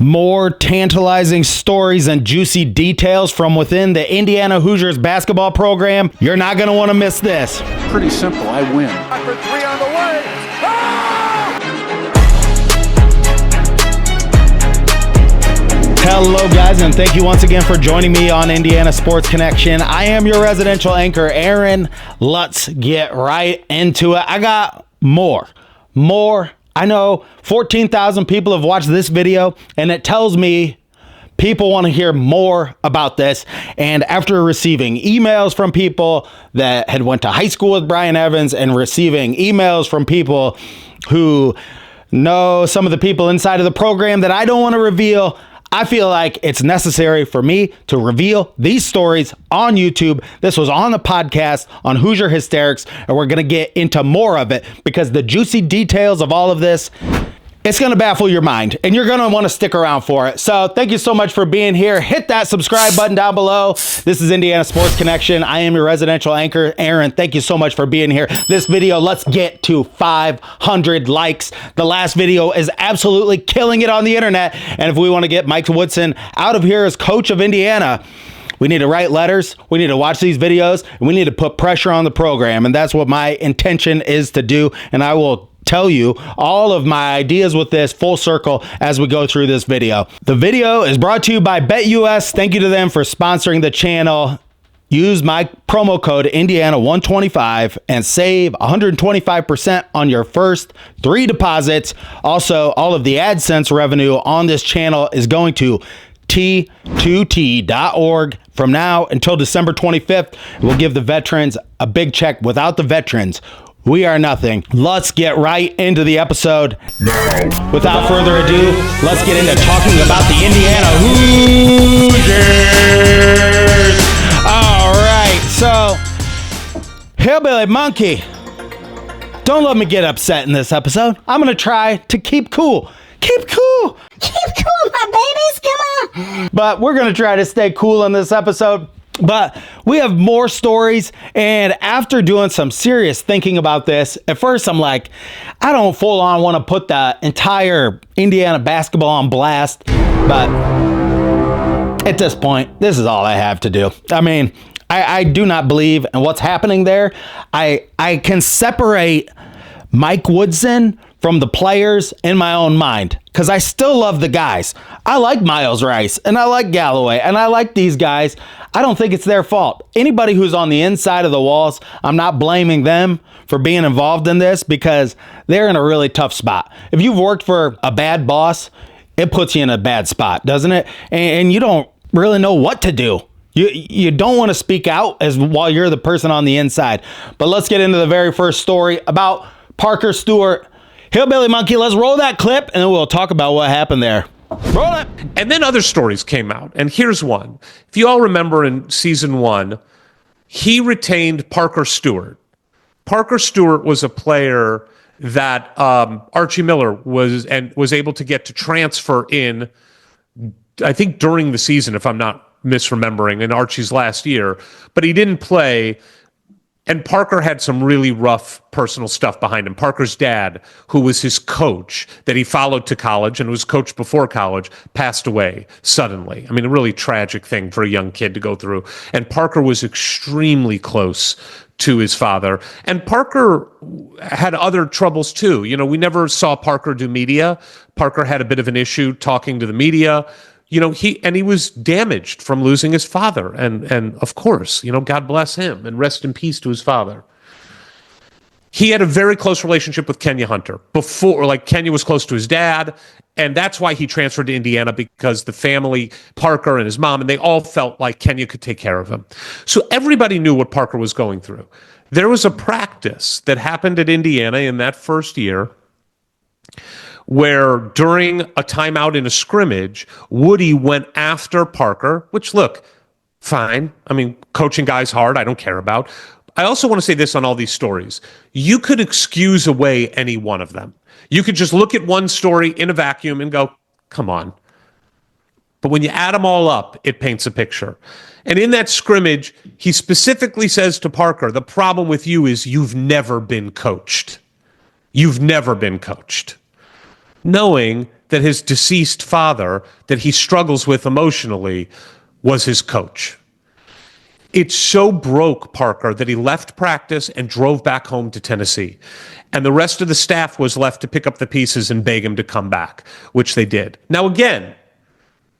More tantalizing stories and juicy details from within the Indiana Hoosiers basketball program. You're not going to want to miss this. Pretty simple. I win. For three on the way. Hello, guys, and thank you once again for joining me on Indiana Sports Connection. I am your residential anchor, Aaron. Let's get right into it. I got more. I know 14,000 people have watched this video, and it tells me people want to hear more about this. And after receiving emails from people that had went to high school with Brian Evans and receiving emails from people who know some of the people inside of the program that I don't want to reveal, I feel like it's necessary for me to reveal these stories on YouTube. This was on the podcast on Hoosier Hysterics, and we're going to get into more of it because the juicy details of all of this, it's going to baffle your mind, and you're going to want to stick around for it. So thank you so much for being here. Hit that subscribe button down below. This is Indiana Sports Connection. I am your residential anchor, Aaron. Thank you so much for being here. This video, let's get to 500 likes. The last video is absolutely killing it on the internet. And if we want to get Mike Woodson out of here as coach of Indiana, we need to write letters, we need to watch these videos, and we need to put pressure on the program. And that's what my intention is to do. And I will tell you all of my ideas with this full circle as we go through this video. The video is brought to you by BetUS. Thank you to them for sponsoring the channel. Use my promo code Indiana125 and save 125% on your first 3 deposits. Also, all of the AdSense revenue on this channel is going to T2T.org from now until December 25th. We'll give the veterans a big check. Without the veterans, we are nothing. Let's get right into the episode. Now, without further ado, let's get into talking about the Indiana Hoosiers. All right, so Hillbilly Monkey, don't let me get upset in this episode. I'm going to try to keep cool. Keep cool, my babies, come on. But we're going to try to stay cool in this episode. But we have more stories, and after doing some serious thinking about this, at first I'm like, I don't full on want to put the entire Indiana basketball on blast, but at this point, this is all I have to do. I mean, I do not believe in what's happening there. I can separate Mike Woodson from the players in my own mind, because I still love the guys. I like Miles Rice, and I like Galloway, and I like these guys. I don't think it's their fault. Anybody who's on the inside of the walls, I'm not blaming them for being involved in this, because they're in a really tough spot. If you've worked for a bad boss, it puts you in a bad spot, doesn't it? And you don't really know what to do. You don't want to speak out as while you're the person on the inside. But let's get into the very first story about Parker Stewart. Hillbilly Monkey, let's roll that clip, and then we'll talk about what happened there. Roll it. And then other stories came out, and here's one. If you all remember in season 1, he retained Parker Stewart. Parker Stewart was a player that Archie Miller was able to get to transfer in, I think during the season, if I'm not misremembering, in Archie's last year, but he didn't play. And Parker had some really rough personal stuff behind him. Parker's dad, who was his coach that he followed to college and was coached before college, passed away suddenly. I mean, a really tragic thing for a young kid to go through. And Parker was extremely close to his father. And Parker had other troubles too. You know, we never saw Parker do media. Parker had a bit of an issue talking to the media. You know, he was damaged from losing his father. And of course, you know, God bless him and rest in peace to his father. He had a very close relationship with Kenya Hunter before, like Kenya was close to his dad. And that's why he transferred to Indiana, because the family, Parker and his mom, and they all felt like Kenya could take care of him. So everybody knew what Parker was going through. There was a practice that happened at Indiana in that first year where during a timeout in a scrimmage, Woody went after Parker, which, look, fine. I mean, coaching guys hard, I don't care about. I also want to say this on all these stories. You could excuse away any one of them. You could just look at one story in a vacuum and go, come on. But when you add them all up, it paints a picture. And in that scrimmage, he specifically says to Parker, the problem with you is you've never been coached. You've never been coached. Knowing that his deceased father, that he struggles with emotionally, was his coach. It so broke Parker that he left practice and drove back home to Tennessee. And the rest of the staff was left to pick up the pieces and beg him to come back, which they did. Now, again,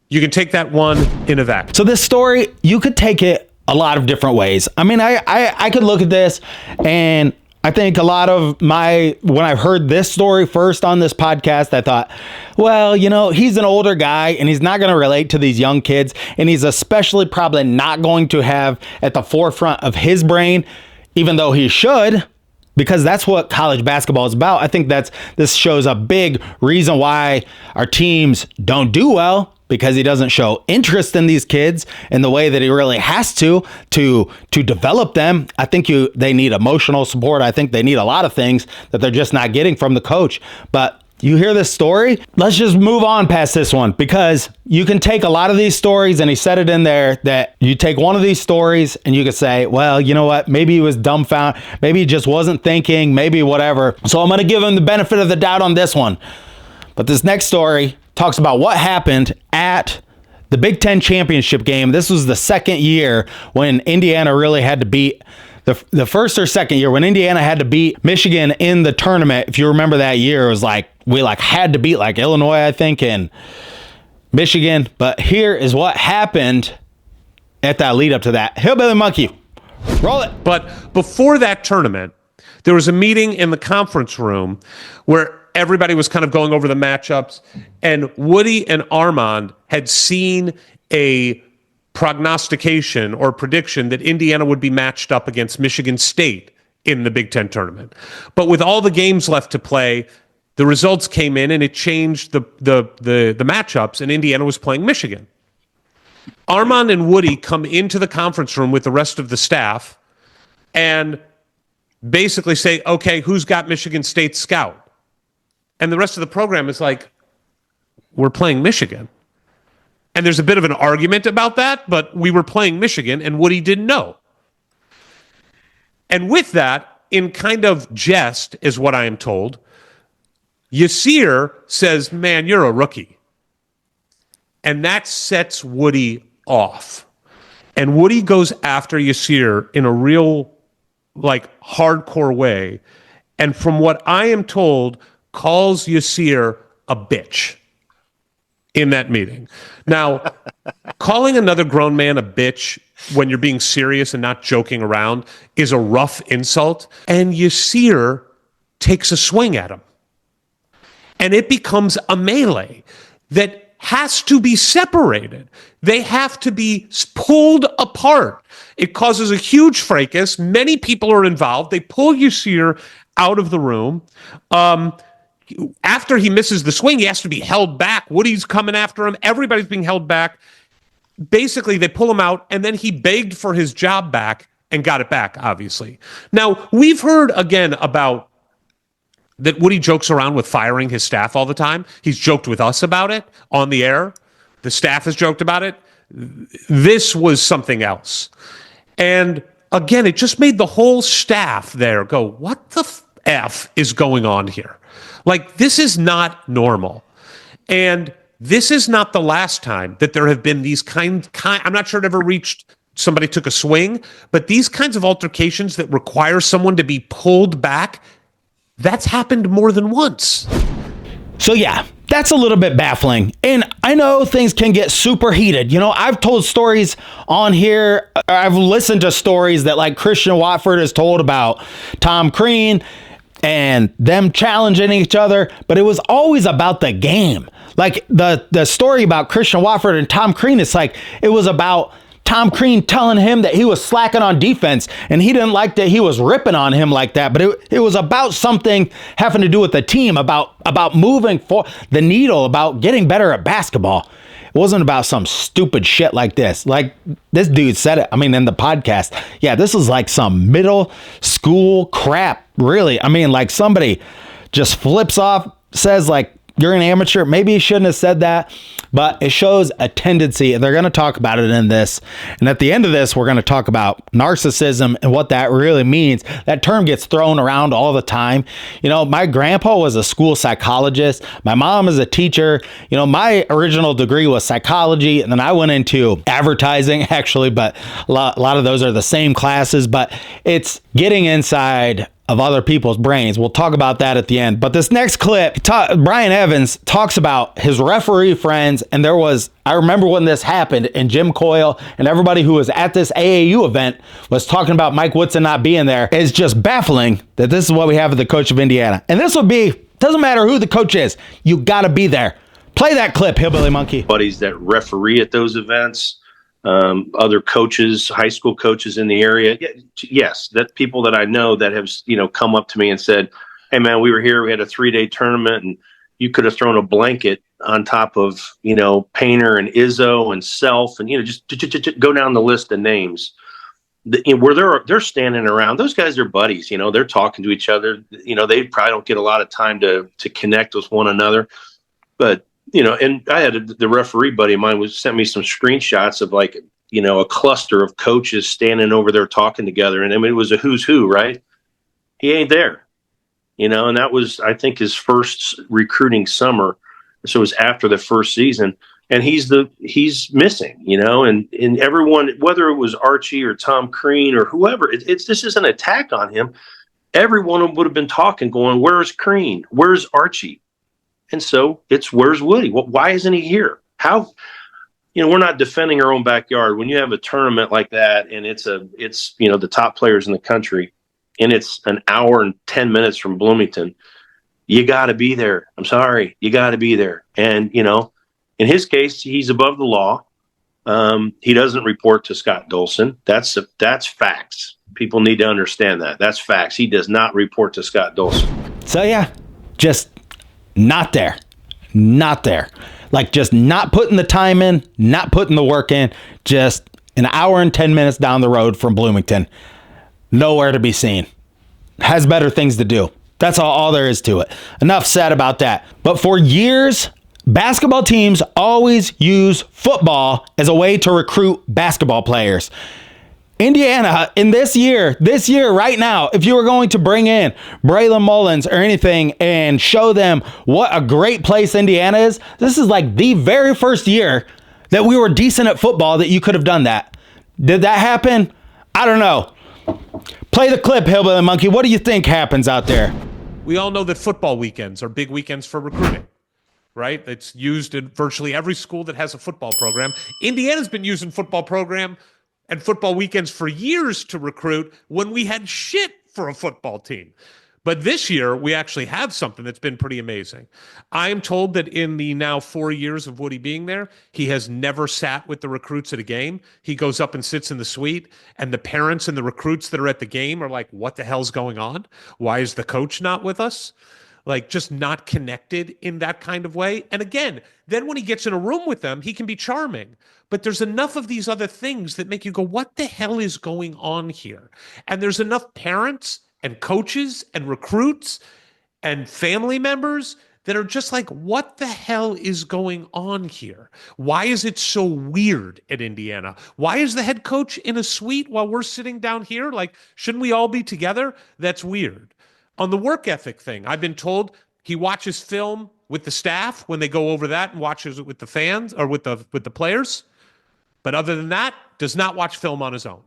you can take that one in a vacuum. So this story, you could take it a lot of different ways. I mean, I could look at this, and I think a lot of when I heard this story first on this podcast, I thought, well, he's an older guy and he's not going to relate to these young kids. And he's especially probably not going to have at the forefront of his brain, even though he should, because that's what college basketball is about. I think this shows a big reason why our teams don't do well, because he doesn't show interest in these kids in the way that he really has to develop them. I think they need emotional support. I think they need a lot of things that they're just not getting from the coach. But you hear this story, let's just move on past this one, because you can take a lot of these stories, and he said it in there, that you take one of these stories and you could say, well, you know what, maybe he was dumbfounded, maybe he just wasn't thinking, maybe whatever. So I'm going to give him the benefit of the doubt on this one. But this next story talks about what happened at the Big Ten championship game. This was the second year when Indiana really had to beat the first or second year when Indiana had to beat Michigan in the tournament. If you remember that year, it was like we had to beat Illinois, I think, and Michigan. But here is what happened at that lead up to that. Hillbilly Monkey, roll it. But before that tournament, there was a meeting in the conference room where everybody was kind of going over the matchups, and Woody and Armand had seen a prognostication or prediction that Indiana would be matched up against Michigan State in the Big Ten tournament. But with all the games left to play, the results came in and it changed the matchups, and Indiana was playing Michigan. Armand and Woody come into the conference room with the rest of the staff and basically say, okay, who's got Michigan State scout? And the rest of the program is like, we're playing Michigan. And there's a bit of an argument about that, but we were playing Michigan, and Woody didn't know. And with that, in kind of jest, is what I am told, Yasir says, man, you're a rookie. And that sets Woody off. And Woody goes after Yasir in a real, hardcore way. And from what I am told, calls Yasir a bitch in that meeting. Now, calling another grown man a bitch when you're being serious and not joking around is a rough insult. And Yasir takes a swing at him. And it becomes a melee that has to be separated. They have to be pulled apart. It causes a huge fracas. Many people are involved. They pull Yasir out of the room. After he misses the swing, he has to be held back. Woody's coming after him. Everybody's being held back. Basically, they pull him out, and then he begged for his job back and got it back, obviously. Now, we've heard, again, about that Woody jokes around with firing his staff all the time. He's joked with us about it on the air. The staff has joked about it. This was something else. And, again, it just made the whole staff there go, what the F is going on here? This is not normal. And this is not the last time that there have been these kind I'm not sure it ever reached somebody took a swing, but these kinds of altercations that require someone to be pulled back, that's happened more than once. So yeah, that's a little bit baffling. And I know things can get super heated. I've told stories on here. I've listened to stories that Christian Watford has told about Tom Crean and them challenging each other, but it was always about the game. The story about Christian Watford and Tom Crean, it was about Tom Crean telling him that he was slacking on defense, and he didn't like that he was ripping on him like that, but it was about something having to do with the team, about moving for the needle, about getting better at basketball. It wasn't about some stupid shit like this. This dude said it, in the podcast. Yeah, this is some middle school crap, really. Somebody just flips off, says you're an amateur. Maybe you shouldn't have said that, but it shows a tendency, and they're going to talk about it in this. And at the end of this, we're going to talk about narcissism and what that really means. That term gets thrown around all the time. You know, my grandpa was a school psychologist. My mom is a teacher. You know, my original degree was psychology, and then I went into advertising, actually, but a lot of those are the same classes, but it's getting inside of other people's brains. We'll talk about that at the end. But this next clip, Brian Evans talks about his referee friends. And I remember when this happened, and Jim Coyle and everybody who was at this AAU event was talking about Mike Woodson not being there. It's just baffling that this is what we have with the coach of Indiana. And this would be, doesn't matter who the coach is, you got to be there. Play that clip, Hillbilly Monkey. Buddies that referee at those events, other coaches, high school coaches in the area. Yes, that people that I know that have, come up to me and said, "Hey man, we were here, we had a 3-day tournament, and you could have thrown a blanket on top of, Painter and Izzo and Self, and, just go down the list of names where they're standing around. Those guys are buddies, they're talking to each other. They probably don't get a lot of time to connect with one another, but and I had the referee buddy of mine sent me some screenshots of a cluster of coaches standing over there talking together. And I mean, it was a who's who, right? He ain't there, and that was, I think, his first recruiting summer. So it was after the first season, and he's missing, and everyone, whether it was Archie or Tom Crean or whoever, this is an attack on him. Every one of them would have been talking, going, "Where's Crean? Where's Archie?" And so it's, where's Woody? Why isn't he here? How, we're not defending our own backyard. When you have a tournament like that, and it's the top players in the country, and it's an hour and 10 minutes from Bloomington, you got to be there. I'm sorry. You got to be there. And, in his case, he's above the law. He doesn't report to Scott Dolson. That's facts. People need to understand that. That's facts. He does not report to Scott Dolson. So yeah, just not there. Like, just not putting the time in, not putting the work in, just an hour and 10 minutes down the road from Bloomington. Nowhere to be seen. Has better things to do. That's all there is to it. Enough said about that. But for years, basketball teams always use football as a way to recruit basketball players. Indiana, in this year right now, if you were going to bring in Braylon Mullins or anything and show them what a great place Indiana is, this is like the very first year that we were decent at football that you could have done that. Did that happen? I don't know. Play the clip, Hillbilly Monkey. What do you think happens out there? We all know that football weekends are big weekends for recruiting, right? It's used in virtually every school that has a football program. Indiana's been using football program and football weekends for years to recruit when we had shit for a football team. But this year, we actually have something that's been pretty amazing. I am told that in the now 4 years of Woody being there, he has never sat with the recruits at a game. He goes up and sits in the suite, and the parents and the recruits that are at the game are like, "What the hell's going on? Why is the coach not with us?" Like, just not connected in that kind of way. And again, then when he gets in a room with them, he can be charming. But there's enough of these other things that make you go, what the hell is going on here? And there's enough parents and coaches and recruits and family members that are just like, what the hell is going on here? Why is it so weird at Indiana? Why is the head coach in a suite while we're sitting down here? Like, shouldn't we all be together? That's weird. On the work ethic thing, I've been told he watches film with the staff when they go over that and watches it with the fans or with the players. But other than that, does not watch film on his own.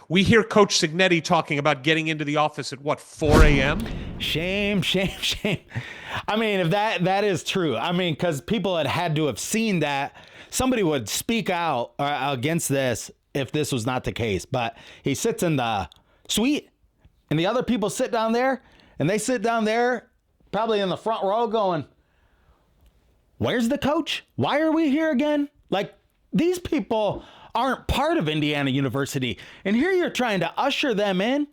We hear Coach Signetti talking about getting into the office at 4 a.m.? Shame. I mean, if that is true, I mean, because people had to have seen that. Somebody would speak out against this if this was not the case. But he sits in the suite, and the other people sit down there, and they sit down there probably in the front row going, "Where's the coach? Why are we here again?" Like, these people aren't part of Indiana University. And here you're trying to usher them in.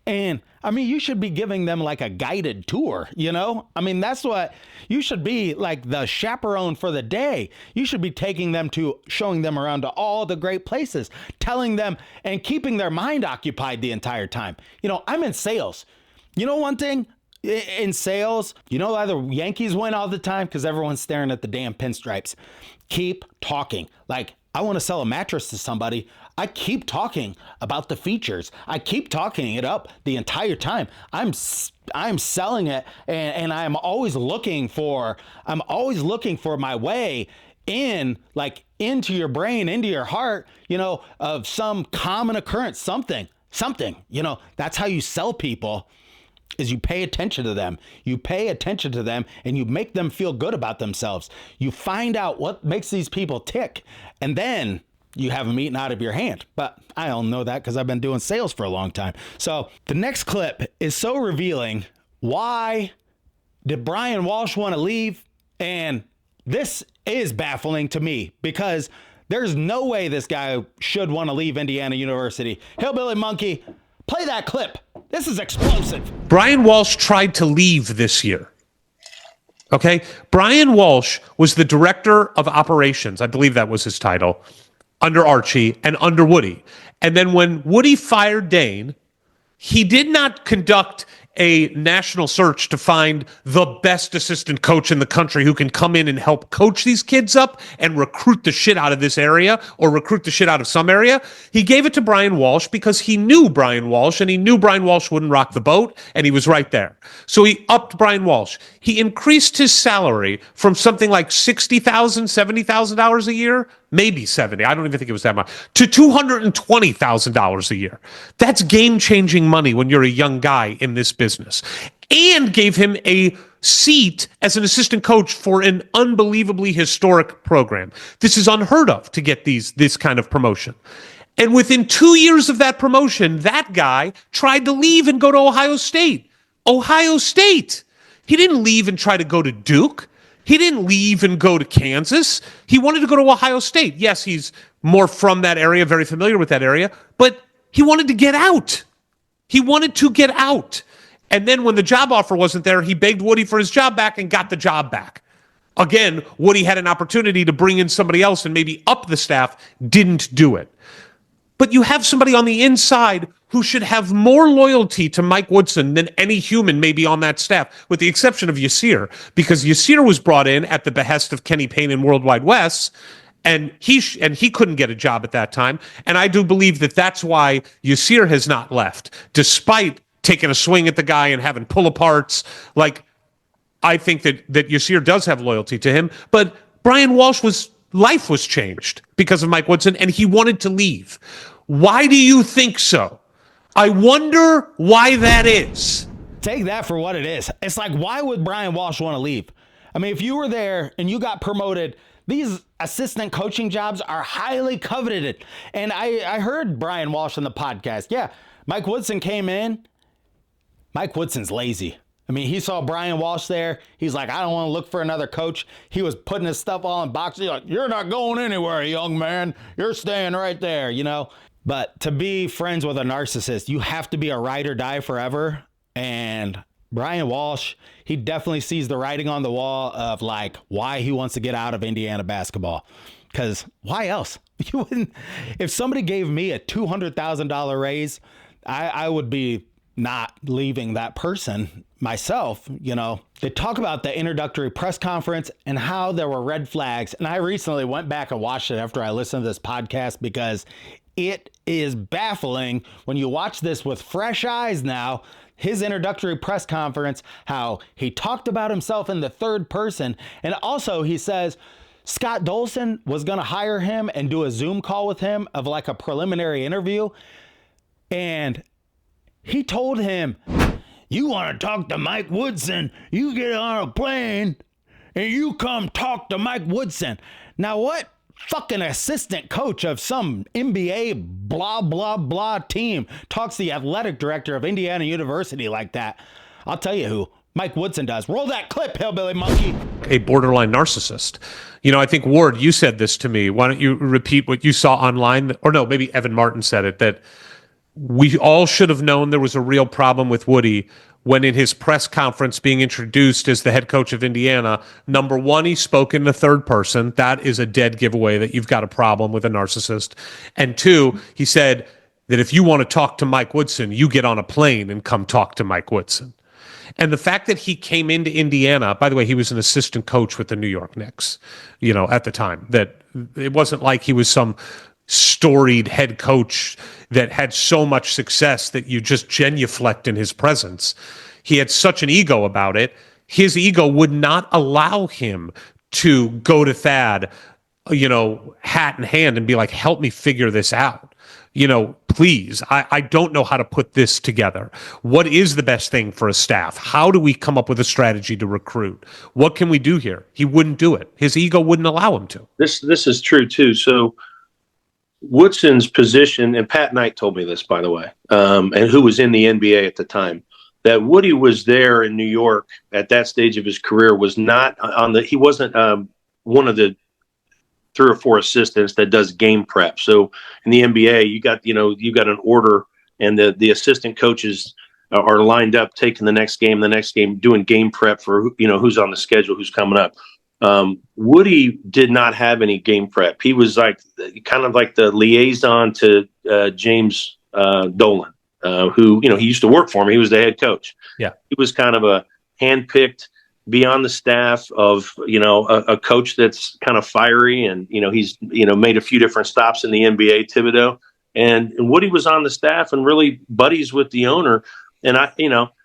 And I mean, you should be giving them like a guided tour, I mean, that's what you should be, like the chaperone for the day. You should be taking them to showing them around to all the great places, telling them and keeping their mind occupied the entire time. I'm in sales. One thing in sales, you know why the Yankees win all the time? Because everyone's staring at the damn pinstripes. Keep talking. Like, I want to sell a mattress to somebody. I keep talking about the features. I keep talking it up the entire time. I'm selling it, and I'm always looking for my way in, like, into your brain, into your heart, you know, of some common occurrence, something, you know. That's how you sell people, is you pay attention to them. You pay attention to them and you make them feel good about themselves. You find out what makes these people tick, and then you have them eaten out of your hand. But I don't know that because I've been doing sales for a long time. So the next clip is so revealing. Why did Brian Walsh want to leave? And this is baffling to me because there's no way this guy should want to leave Indiana University. Hillbilly Monkey, play that clip. This is explosive. Brian Walsh tried to leave this year. Okay? Brian Walsh was the director of operations. I believe that was his title, under Archie and under Woody. And then when Woody fired Dane, he did not conduct a national search to find the best assistant coach in the country who can come in and help coach these kids up and recruit the shit out of this area or recruit the shit out of some area. He gave it to Brian Walsh because he knew Brian Walsh and he knew Brian Walsh wouldn't rock the boat, and he was right there. So he upped Brian Walsh. He increased his salary from something like $60,000, $70,000 a year, maybe 70, I don't even think it was that much, to $220,000 a year. That's game-changing money when you're a young guy in this business. And gave him a seat as an assistant coach for an unbelievably historic program. This is unheard of to get this kind of promotion. And within 2 years of that promotion, that guy tried to leave and go to Ohio State. Ohio State! He didn't leave and try to go to Duke. He didn't leave and go to Kansas. He wanted to go to Ohio State. Yes, he's more from that area, very familiar with that area, but he wanted to get out. He wanted to get out. And then when the job offer wasn't there, he begged Woody for his job back and got the job back. Again, Woody had an opportunity to bring in somebody else and maybe up the staff, didn't do it. But you have somebody on the inside who should have more loyalty to Mike Woodson than any human maybe on that staff, with the exception of Yasir, because Yasir was brought in at the behest of Kenny Payne and Worldwide West, and he couldn't get a job at that time. And I do believe that that's why Yasir has not left, despite taking a swing at the guy and having pull-aparts. Like, I think that Yasir does have loyalty to him, but Brian Walsh life was changed because of Mike Woodson, and he wanted to leave. Why do you think so? I wonder why that is. Take that for what it is. It's like, why would Brian Walsh want to leave? I mean, if you were there and you got promoted, these assistant coaching jobs are highly coveted. And I heard Brian Walsh on the podcast. Yeah, Mike Woodson came in. Mike Woodson's lazy. I mean, he saw Brian Walsh there. He's like, I don't want to look for another coach. He was putting his stuff all in boxes. He's like, you're not going anywhere, young man. You're staying right there, you know. But to be friends with a narcissist, you have to be a ride or die forever. And Brian Walsh, he definitely sees the writing on the wall of, like, why he wants to get out of Indiana basketball. Because why else? You wouldn't. If somebody gave me a $200,000 raise, I would be not leaving that person myself. You know, they talk about the introductory press conference and how there were red flags. And I recently went back and watched it after I listened to this podcast, because it is baffling when you watch this with fresh eyes now. His introductory press conference, how he talked about himself in the third person. And also he says Scott Dolson was going to hire him and do a Zoom call with him of like a preliminary interview. And he told him, you want to talk to Mike Woodson, you get on a plane and you come talk to Mike Woodson. Now, what fucking assistant coach of some NBA blah, blah, blah team talks to the athletic director of Indiana University like that? I'll tell you who. Mike Woodson does. Roll that clip, hillbilly monkey. A borderline narcissist. You know, I think, Ward, you said this to me. Why don't you repeat what you saw online? Or no, maybe Evan Martin said it, that we all should have known there was a real problem with Woody when in his press conference being introduced as the head coach of Indiana, number one, he spoke in the third person. That is a dead giveaway that you've got a problem with a narcissist. And two, he said that if you want to talk to Mike Woodson, you get on a plane and come talk to Mike Woodson. And the fact that he came into Indiana, by the way, he was an assistant coach with the New York Knicks, at the time, that it wasn't like he was some storied head coach that had so much success that you just genuflect in his presence. He had such an ego about it. His ego would not allow him to go to Thad, hat in hand and be like, help me figure this out. Please, I don't know how to put this together. What is the best thing for a staff? How do we come up with a strategy to recruit? What can we do here? He wouldn't do it. His ego wouldn't allow him to. This is true too. So Woodson's position, and Pat Knight told me this, by the way, and who was in the NBA at the time, that Woody was there in New York at that stage of his career was not he wasn't one of the 3 or 4 assistants that does game prep. So in the NBA, you got an order, and the assistant coaches are lined up, taking the next game, doing game prep for, who's on the schedule, who's coming up. Woody did not have any game prep. He was kind of like the liaison to James Dolan, who, he used to work for him. He was the head coach. Yeah. He was kind of a handpicked, be on the staff of, a coach that's kind of fiery, and, he's, made a few different stops in the NBA, Thibodeau, and Woody was on the staff and really buddies with the owner. And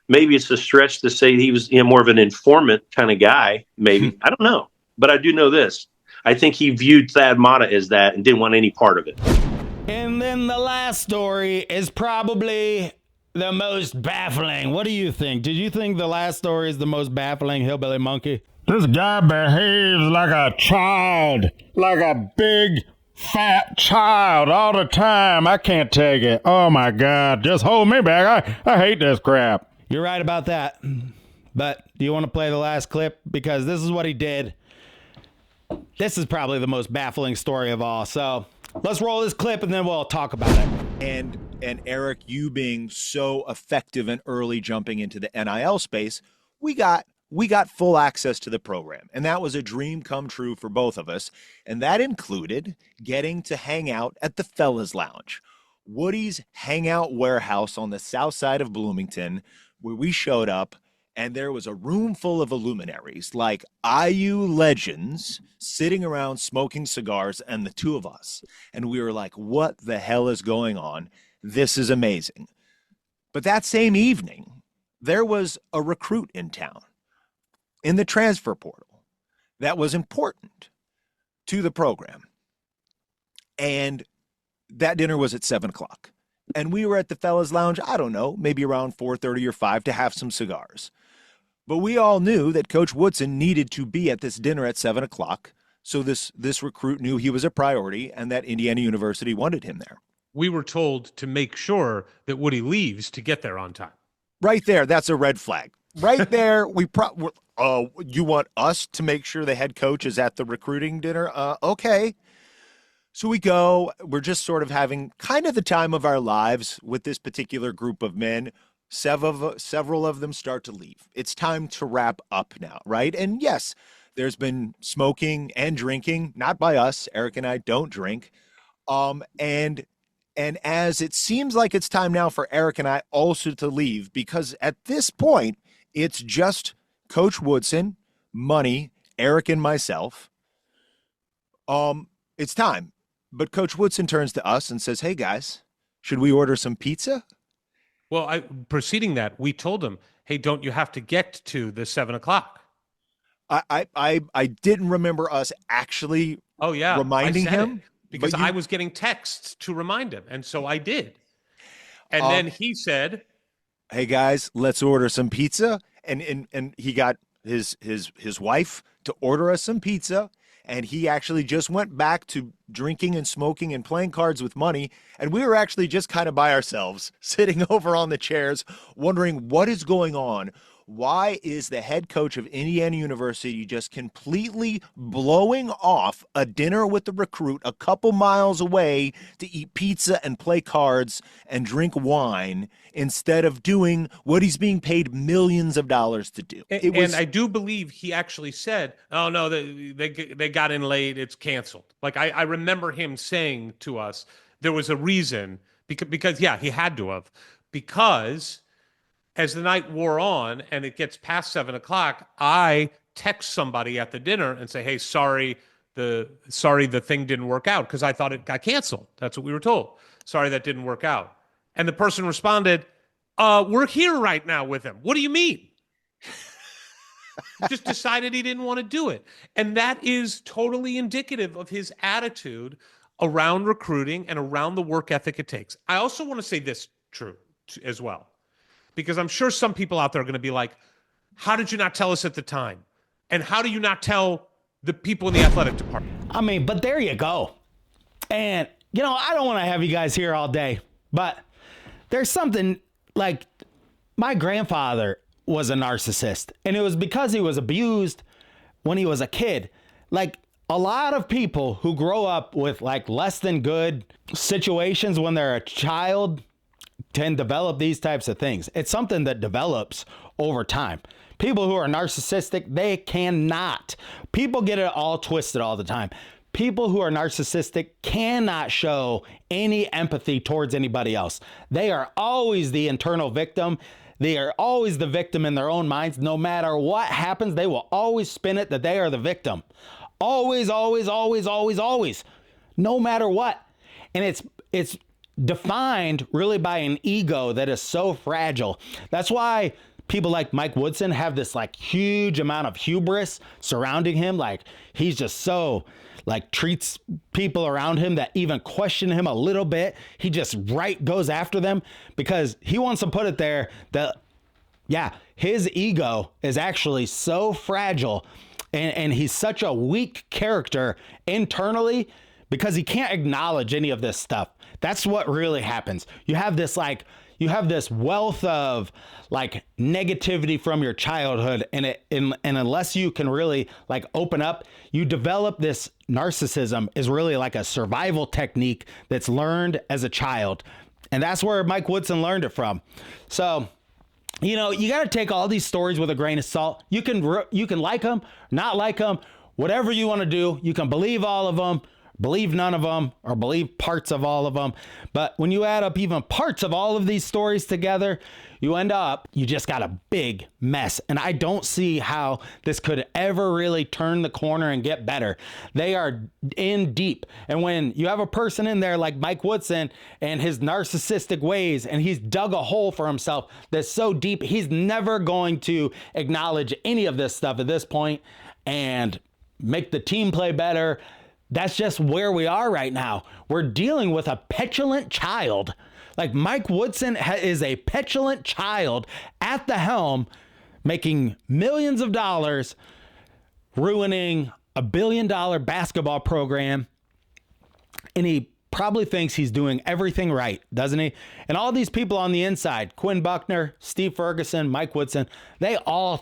maybe it's a stretch to say he was more of an informant kind of guy. Maybe. I don't know. But I do know this. I think he viewed Thad Matta as that and didn't want any part of it. And then the last story is probably the most baffling. What do you think? Did you think the last story is the most baffling, Hillbilly Monkey? This guy behaves like a child, like a big, fat child all the time. I can't take it. Oh, my God. Just hold me back. I hate this crap. You're right about that. But do you want to play the last clip? Because this is what he did. This is probably the most baffling story of all. So let's roll this clip and then we'll talk about it. And Erik, you being so effective and early jumping into the NIL space, we got full access to the program. And that was a dream come true for both of us. And that included getting to hang out at the Fellas Lounge, Woody's hangout warehouse on the south side of Bloomington, where we showed up and there was a room full of luminaries like IU legends sitting around smoking cigars, and the two of us. And we were like, what the hell is going on? This is amazing. But that same evening, there was a recruit in town in the transfer portal that was important to the program. And that dinner was at 7:00. And we were at the Fellas Lounge, I don't know, maybe around 4:30 or 5 to have some cigars. But we all knew that Coach Woodson needed to be at this dinner at 7:00. So this recruit knew he was a priority and that Indiana University wanted him there. We were told to make sure that Woody leaves to get there on time. Right there, that's a red flag. Right there, you want us to make sure the head coach is at the recruiting dinner? Okay. So we go, we're just sort of having kind of the time of our lives with this particular group of men. Several of them start to leave. It's time to wrap up now, right? And yes, there's been smoking and drinking, not by us. Erik and I don't drink. And as it seems like it's time now for Erik and I also to leave, because at this point, it's just Coach Woodson, Money, Erik, and myself. It's time. But Coach Woodson turns to us and says, hey, guys, should we order some pizza? Well, preceding that, we told him, hey, don't you have to get to the 7:00? I didn't remember us actually reminding him. Because I was getting texts to remind him, and so I did. And then he said, hey, guys, let's order some pizza. And he got his wife to order us some pizza. And he actually just went back to drinking and smoking and playing cards with Money. And we were actually just kind of by ourselves, sitting over on the chairs, wondering what is going on. Why is the head coach of Indiana University just completely blowing off a dinner with the recruit a couple miles away to eat pizza and play cards and drink wine instead of doing what he's being paid millions of dollars to do? And I do believe he actually said, oh, no, they got in late. It's canceled. Like I remember him saying to us there was a reason because he had to have, because as the night wore on and it gets past 7 o'clock, I text somebody at the dinner and say, hey, sorry the thing didn't work out because I thought it got canceled. That's what we were told. Sorry, that didn't work out. And the person responded, we're here right now with him. What do you mean? Just decided he didn't want to do it. And that is totally indicative of his attitude around recruiting and around the work ethic it takes. I also want to say this as well, because I'm sure some people out there are going to be like, how did you not tell us at the time? And how do you not tell the people in the athletic department? I mean, but there you go. And, I don't want to have you guys here all day, but there's something like my grandfather was a narcissist, and it was because he was abused when he was a kid. Like a lot of people who grow up with like less than good situations when they're a child tend to develop these types of things. It's something that develops over time. People who are narcissistic, they cannot. People get it all twisted all the time. People who are narcissistic cannot show any empathy towards anybody else. They are always the internal victim. They are always the victim in their own minds. No matter what happens, they will always spin it that they are the victim. Always, always, always, always, always. No matter what. And it's defined really by an ego that is so fragile. That's why people like Mike Woodson have this like huge amount of hubris surrounding him. Like he's just so like treats people around him that even question him a little bit. He just goes after them because he wants to put it there that, yeah, his ego is actually so fragile and he's such a weak character internally because he can't acknowledge any of this stuff. That's what really happens. You have this wealth of like negativity from your childhood, and unless you can really like open up, you develop this narcissism is really like a survival technique that's learned as a child. And that's where Mike Woodson learned it from. So, you got to take all these stories with a grain of salt. You can like them, not like them, whatever you want to do. You can believe all of them, believe none of them, or believe parts of all of them. But when you add up even parts of all of these stories together, you just got a big mess. And I don't see how this could ever really turn the corner and get better. They are in deep. And when you have a person in there like Mike Woodson and his narcissistic ways, and he's dug a hole for himself that's so deep, he's never going to acknowledge any of this stuff at this point and make the team play better. That's just where we are right now. We're dealing with a petulant child. Like Mike Woodson is a petulant child at the helm, making millions of dollars, ruining $1 billion basketball program. And he probably thinks he's doing everything right, doesn't he? And all these people on the inside, Quinn Buckner, Steve Ferguson, Mike Woodson, they all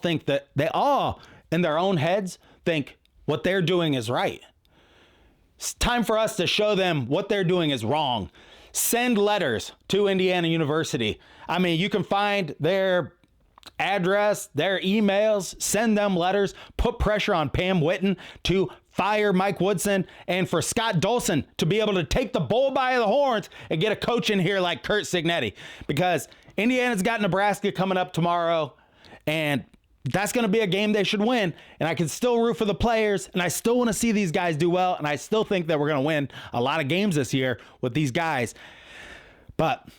in their own heads think what they're doing is right. It's time for us to show them what they're doing is wrong. Send letters to Indiana University. I mean, you can find their address, their emails, send them letters, put pressure on Pam Whitten to fire Mike Woodson and for Scott Dolson to be able to take the bull by the horns and get a coach in here like Kurt Signetti, because Indiana's got Nebraska coming up tomorrow, and that's going to be a game they should win. And I can still root for the players, and I still want to see these guys do well. And I still think that we're going to win a lot of games this year with these guys. But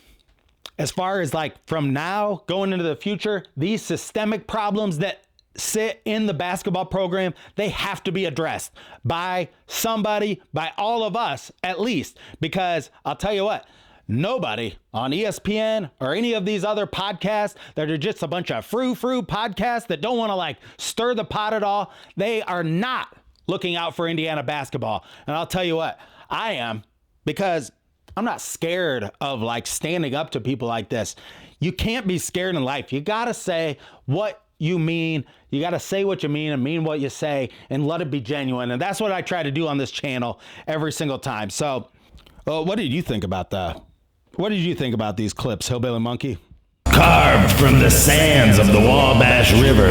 as far as like from now going into the future, these systemic problems that sit in the basketball program, they have to be addressed by somebody, by all of us at least, because I'll tell you what, nobody on ESPN or any of these other podcasts that are just a bunch of frou-frou podcasts that don't want to like stir the pot at all, they are not looking out for Indiana basketball. And I'll tell you what, I am, because I'm not scared of like standing up to people like this. You can't be scared in life. You got to say what you mean. You got to say what you mean and mean what you say and let it be genuine. And that's what I try to do on this channel every single time. So what did you think about that? What did you think about these clips, Hillbilly Monkey? Carved from the sands of the Wabash River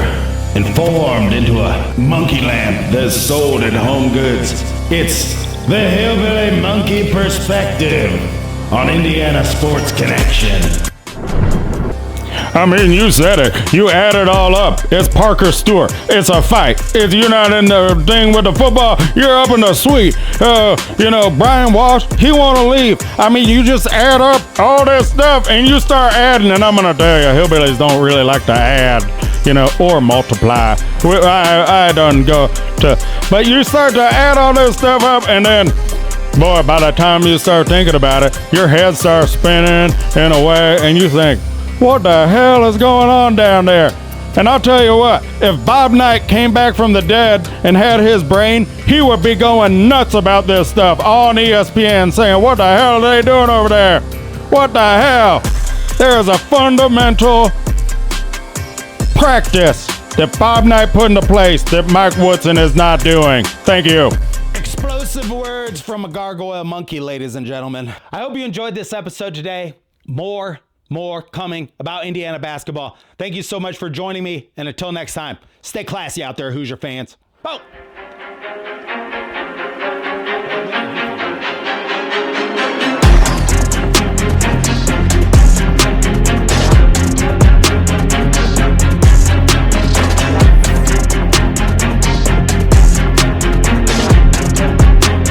and formed into a monkey lamp that's sold at Home Goods. It's the Hillbilly Monkey Perspective on Indiana Sports Connection. I mean, you said it. You add it all up. It's Parker Stewart. It's a fight. If you're not in the thing with the football, you're up in the suite. Brian Walsh, he want to leave. I mean, you just add up all this stuff and you start adding, and I'm going to tell you, hillbillies don't really like to add, or multiply. I don't go to, but you start to add all this stuff up, and then, boy, by the time you start thinking about it, your head starts spinning in a way, and you think, what the hell is going on down there? And I'll tell you what, if Bob Knight came back from the dead and had his brain, he would be going nuts about this stuff on ESPN, saying, what the hell are they doing over there? What the hell? There is a fundamental practice that Bob Knight put into place that Mike Woodson is not doing. Thank you. Explosive words from a gargoyle monkey, ladies and gentlemen. I hope you enjoyed this episode today. More coming about Indiana basketball. Thank you so much for joining me, and until next time, stay classy out there, Hoosier fans. Oh!